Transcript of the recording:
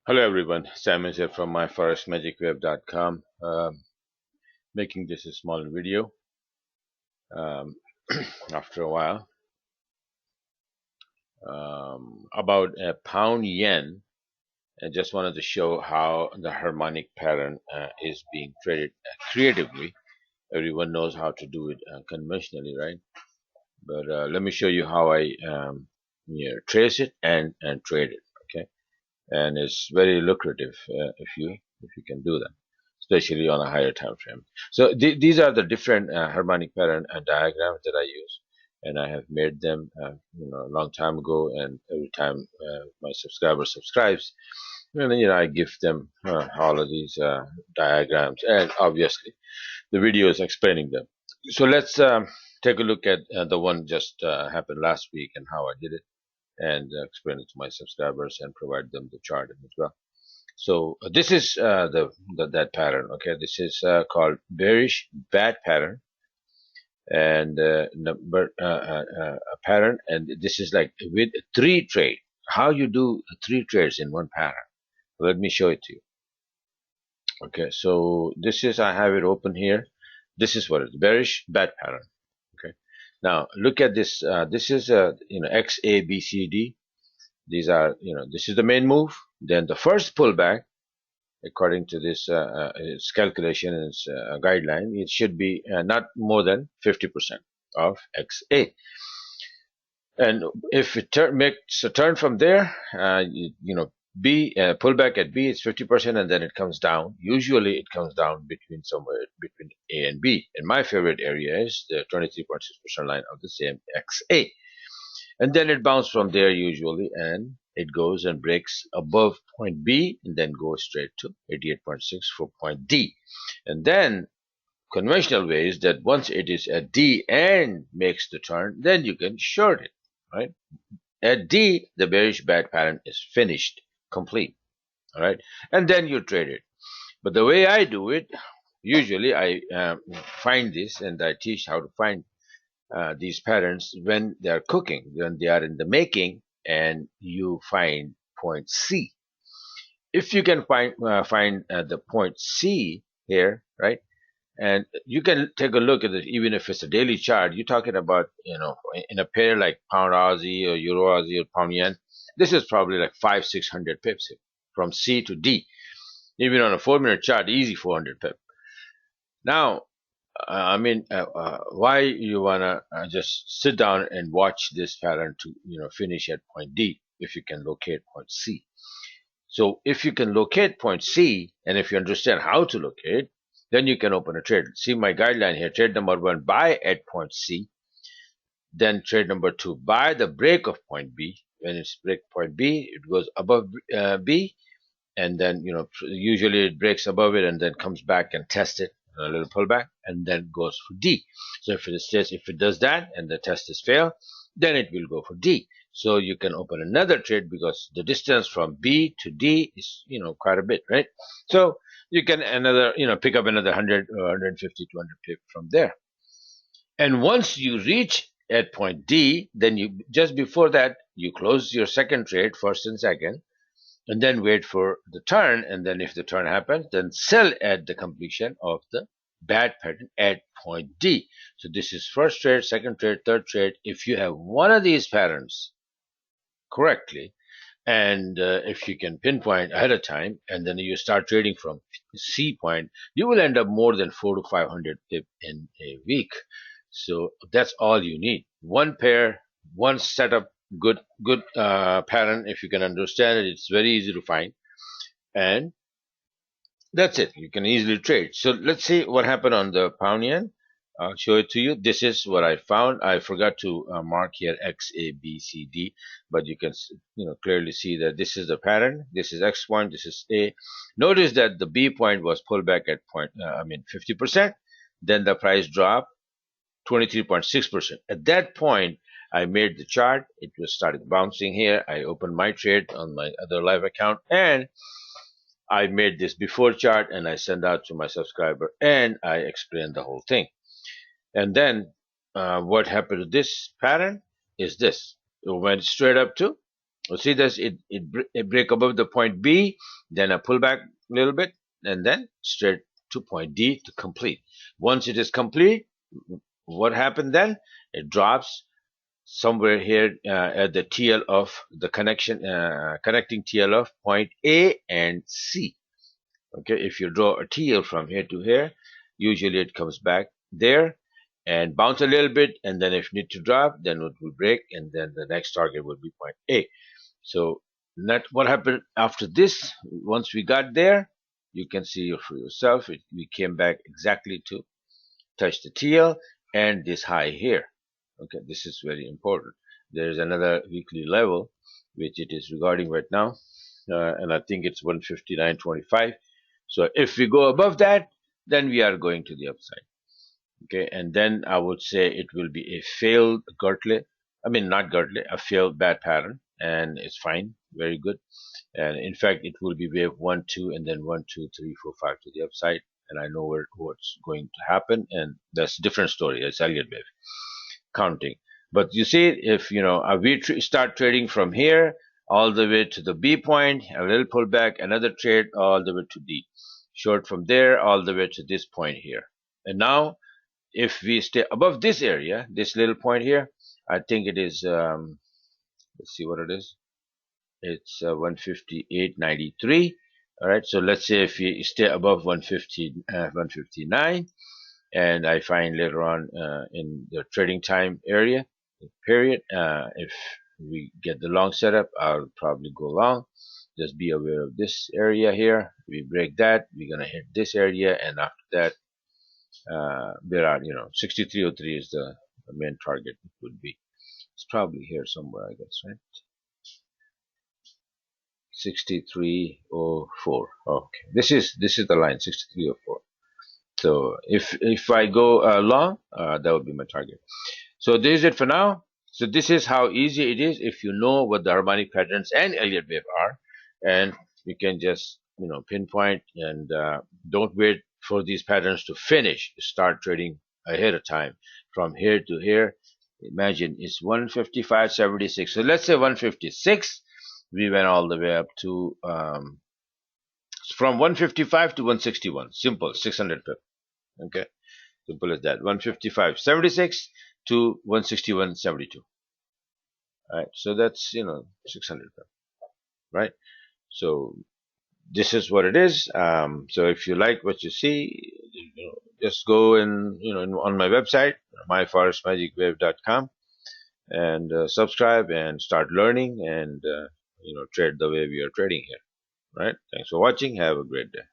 Hello everyone, Sam is here from myforexmagicweb.com. Making this a small video um, after a while about a pound yen. I just wanted to show how the harmonic pattern is being traded creatively. Everyone knows how to do it conventionally, right? But let me show you how I trace it and trade it. Okay, and it's very lucrative if you can do that, especially on a higher time frame. So these are the different harmonic pattern diagrams that I use, and I have made them a long time ago. And every time my subscriber subscribes, and I give them all of these diagrams, and obviously the videos explaining them. So let's take a look at the one just happened last week and how I did it, and explain it to my subscribers and provide them the chart as well. So this is that pattern. Okay, this is called bearish bad pattern and number pattern, and this is like with three trade. How you do three trades in one pattern? Let me show it to you. Okay, so this is I have it open here. This is what it's bearish bad pattern. Okay, now look at this. This is X A B C D. These are this is the main move. Then the first pullback, according to this its calculation and its guideline, it should be not more than 50% of XA. And if it makes a turn from there, B pullback at B is 50%, and then it comes down. Usually, it comes down between somewhere between A and B. And my favorite area is the 23.6% line of the same XA. And then it bounces from there usually, and it goes and breaks above point B and then goes straight to 88.6 for point D. And then conventional way is that once it is at D and makes the turn, then you can short it, right? At D, the bearish bad pattern is finished, complete, all right? And then you trade it. But the way I do it, usually I find this and I teach how to find these patterns when they are cooking, when they are in the making, and you find point C. If you can find the point C here, right, and you can take a look at it, even if it's a daily chart. You're talking about in a pair like pound Aussie or Euro Aussie or pound yen. This is probably like 500-600 pips from C to D. Even on a 4-minute chart, easy 400 pips. Now, why you wanna just sit down and watch this pattern to finish at point D if you can locate point C. So if you can locate point C, and if you understand how to locate, then you can open a trade. See my guideline here: trade number 1, buy at point C. Then trade number 2, buy the break of point B. When it's break point B, it goes above B, and then usually it breaks above it and then comes back and tests it, a little pullback, and then goes for D. So if it does that and the test is failed, then it will go for D. So you can open another trade because the distance from B to D is quite a bit, right? So you can pick up another 100 or 150, 200 pip from there. And once you reach at point D, then you just before that you close your second trade, first and second, and then wait for the turn. And then if the turn happens, then sell at the completion of the bad pattern at point D. So this is first trade, second trade, third trade. If you have one of these patterns correctly, and if you can pinpoint ahead of time, and then you start trading from C point, you will end up more than 400 to 500 pip in a week. So that's all you need. One pair, one setup, good pattern. If you can understand it, it's very easy to find, and that's it. You can easily trade. So let's see what happened on the pound yen. I'll show it to you. This is what I found. I forgot to mark here X, A, B, C, D, but you can clearly see that this is the pattern. This is X point. This is A. Notice that the B point was pulled back at 50%. Then the price dropped 23.6%. At that point, I made the chart. It was started bouncing here. I opened my trade on my other live account, and I made this before chart, and I sent out to my subscriber, and I explained the whole thing. And then what happened to this pattern is this. It went straight up to See this, it break above the point B, then a pullback a little bit, and then straight to point D to complete. Once it is complete, what happened then? It drops somewhere here at the TL of the connecting TL of point A and C. Okay, if you draw a TL from here to here, usually it comes back there and bounce a little bit, and then if need to drop, then it will break, and then the next target will be point A. So what happened after this? Once we got there, you can see for yourself. We came back exactly to touch the TL and this high here. Okay, this is very important. There is another weekly level which it is regarding right now, and I think it's 159.25. So if we go above that, then we are going to the upside. Okay, and then I would say it will be a failed Gartley. I mean, not Gartley, a failed bad pattern, and it's fine, very good. And in fact, it will be wave 1, 2, and then 1, 2, 3, 4, 5 to the upside. And I know what's going to happen, and that's a different story. It's Elliott wave counting. But you see, if we start trading from here all the way to the B point, a little pullback, another trade all the way to D, short from there all the way to this point here. And now, if we stay above this area, this little point here, I think it is. Let's see what it is. It's 158.93. All right, so let's say if we stay above 159, and I find later on in the trading time area period, if we get the long setup, I'll probably go long. Just be aware of this area here. We break that, we're gonna hit this area, and after that, there are 6303 is the main target. It would be. It's probably here somewhere, I guess, right? 6304. Okay, this is the line 6304. So if I go long, that would be my target. So this is it for now. So this is how easy it is if you know what the harmonic patterns and Elliott wave are, and you can just pinpoint and don't wait for these patterns to finish. Start trading ahead of time from here to here. Imagine it's 155.76. So let's say 156. We went all the way up to from 155 to 161. Simple, 600 pip. Okay, simple as that. 155.76 to 161.72. All right, so that's 600 pip, right? So this is what it is. So if you like what you see, just go and on my website, myforestmagicwave.com, and subscribe and start learning and trade the way we are trading here. Right? Thanks for watching. Have a great day.